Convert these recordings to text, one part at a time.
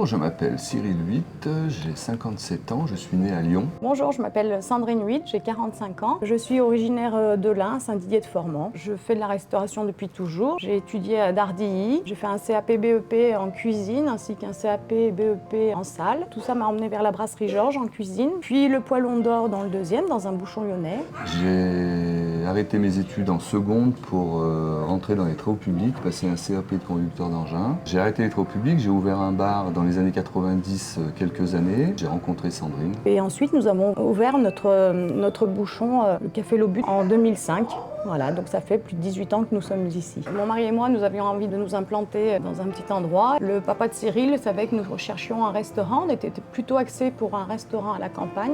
Bonjour, je m'appelle Cyril Huit, j'ai 57 ans, je suis né à Lyon. Bonjour, je m'appelle Sandrine Huit, j'ai 45 ans. Je suis originaire de l'Ain, Saint-Didier-de-Formans. Je fais de la restauration depuis toujours. J'ai étudié à Dardilly, j'ai fait un CAP BEP en cuisine ainsi qu'un CAP BEP en salle. Tout ça m'a emmené vers la brasserie Georges en cuisine, puis le Poilon d'Or dans le deuxième, dans un bouchon lyonnais. J'ai arrêté mes études en seconde pour rentrer dans les travaux publics, passer un CAP de conducteur d'engin. J'ai arrêté les travaux publics, j'ai ouvert un bar dans les années 90, quelques années. J'ai rencontré Sandrine. Et ensuite, nous avons ouvert notre bouchon, le Café L'Obus, en 2005. Voilà, donc ça fait plus de 18 ans que nous sommes ici. Mon mari et moi, nous avions envie de nous implanter dans un petit endroit. Le papa de Cyril savait que nous recherchions un restaurant. On était plutôt axés pour un restaurant à la campagne.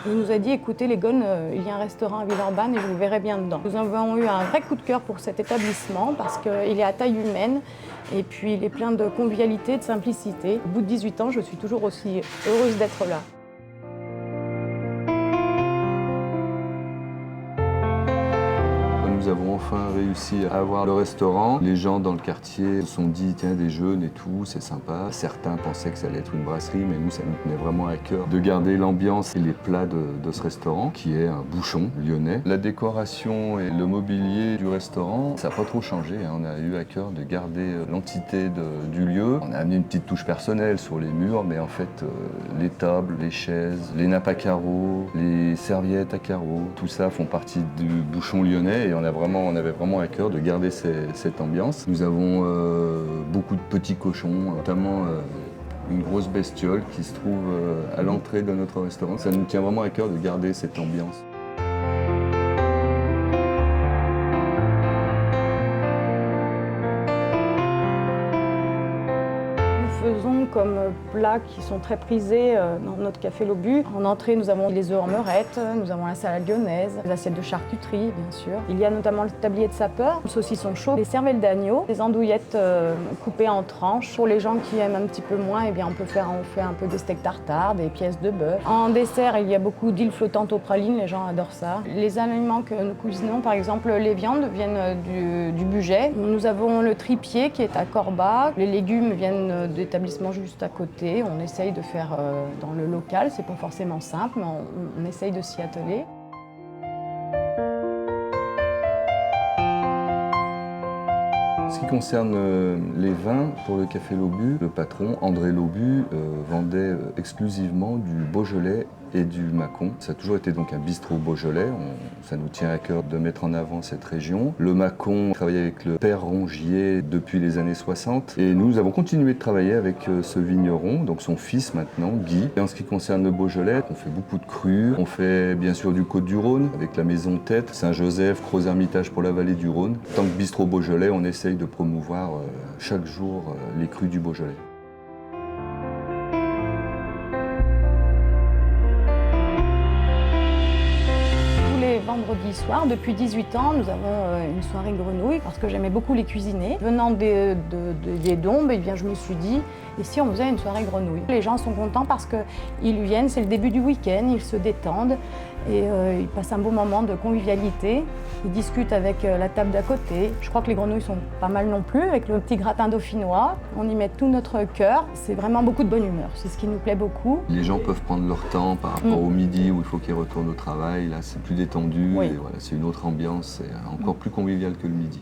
Il nous a dit, écoutez les Gones, il y a un restaurant à Villeurbanne et je vous verrai bien dedans. Nous avons eu un vrai coup de cœur pour cet établissement parce qu'il est à taille humaine et puis il est plein de convivialité et de simplicité. Au bout de 18 ans, je suis toujours aussi heureuse d'être là. Nous avons enfin réussi à avoir le restaurant. Les gens dans le quartier se sont dit, tiens, des jeunes et tout, c'est sympa. Certains pensaient que ça allait être une brasserie, mais nous, ça nous tenait vraiment à cœur de garder l'ambiance et les plats de ce restaurant, qui est un bouchon lyonnais. La décoration et le mobilier du restaurant, ça n'a pas trop changé. On a eu à cœur de garder l'entité du lieu. On a amené une petite touche personnelle sur les murs, mais en fait, les tables, les chaises, les nappes à carreaux, les serviettes à carreaux, tout ça font partie du bouchon lyonnais et on avait vraiment à cœur de garder cette ambiance. Nous avons beaucoup de petits cochons, notamment une grosse bestiole qui se trouve à l'entrée de notre restaurant. Ça nous tient vraiment à cœur de garder cette ambiance. Nous faisons comme plats qui sont très prisés dans notre café L'Obus. En entrée, nous avons les œufs en meurette, nous avons la salade lyonnaise, les assiettes de charcuterie, bien sûr. Il y a notamment le tablier de sapeur, le saucisson chaud, les cervelles d'agneau, les andouillettes coupées en tranches. Pour les gens qui aiment un petit peu moins, eh bien, on fait un peu des steaks tartare, des pièces de bœuf. En dessert, il y a beaucoup d'îles flottantes aux pralines, les gens adorent ça. Les aliments que nous cuisinons, par exemple, les viandes viennent du Bugey. Nous avons le tripier qui est à Corba. Les légumes viennent d'établissements juste à côté. On essaye de faire dans le local, c'est pas forcément simple, mais on essaye de s'y atteler. En ce qui concerne les vins, pour le Café L'Obus, le patron, André L'Obus, vendait exclusivement du Beaujolais et du Mâcon. Ça a toujours été donc un bistrot Beaujolais, ça nous tient à cœur de mettre en avant cette région. Le Mâcon travaillait avec le père Rongier depuis les années 60 et nous avons continué de travailler avec ce vigneron, donc son fils maintenant, Guy. Et en ce qui concerne le Beaujolais, on fait beaucoup de crus, on fait bien sûr du Côte-du-Rhône avec la maison Tête, Saint-Joseph, Crozes-Hermitage pour la vallée du Rhône. En tant que bistrot Beaujolais, on essaye de promouvoir chaque jour les crus du Beaujolais. Vendredi soir, depuis 18 ans, nous avons une soirée grenouille parce que j'aimais beaucoup les cuisiner. Venant des Dombes, eh bien, je me suis dit, et si on faisait une soirée grenouille? Les gens sont contents parce qu'ils viennent, c'est le début du week-end, ils se détendent et ils passent un beau moment de convivialité. Ils discutent avec la table d'à côté. Je crois que les grenouilles sont pas mal non plus, avec le petit gratin dauphinois. On y met tout notre cœur. C'est vraiment beaucoup de bonne humeur, c'est ce qui nous plaît beaucoup. Les gens peuvent prendre leur temps par rapport au midi où il faut qu'ils retournent au travail. Là, c'est plus détendu. Oui. Et voilà, c'est une autre ambiance, c'est encore plus convivial que le midi.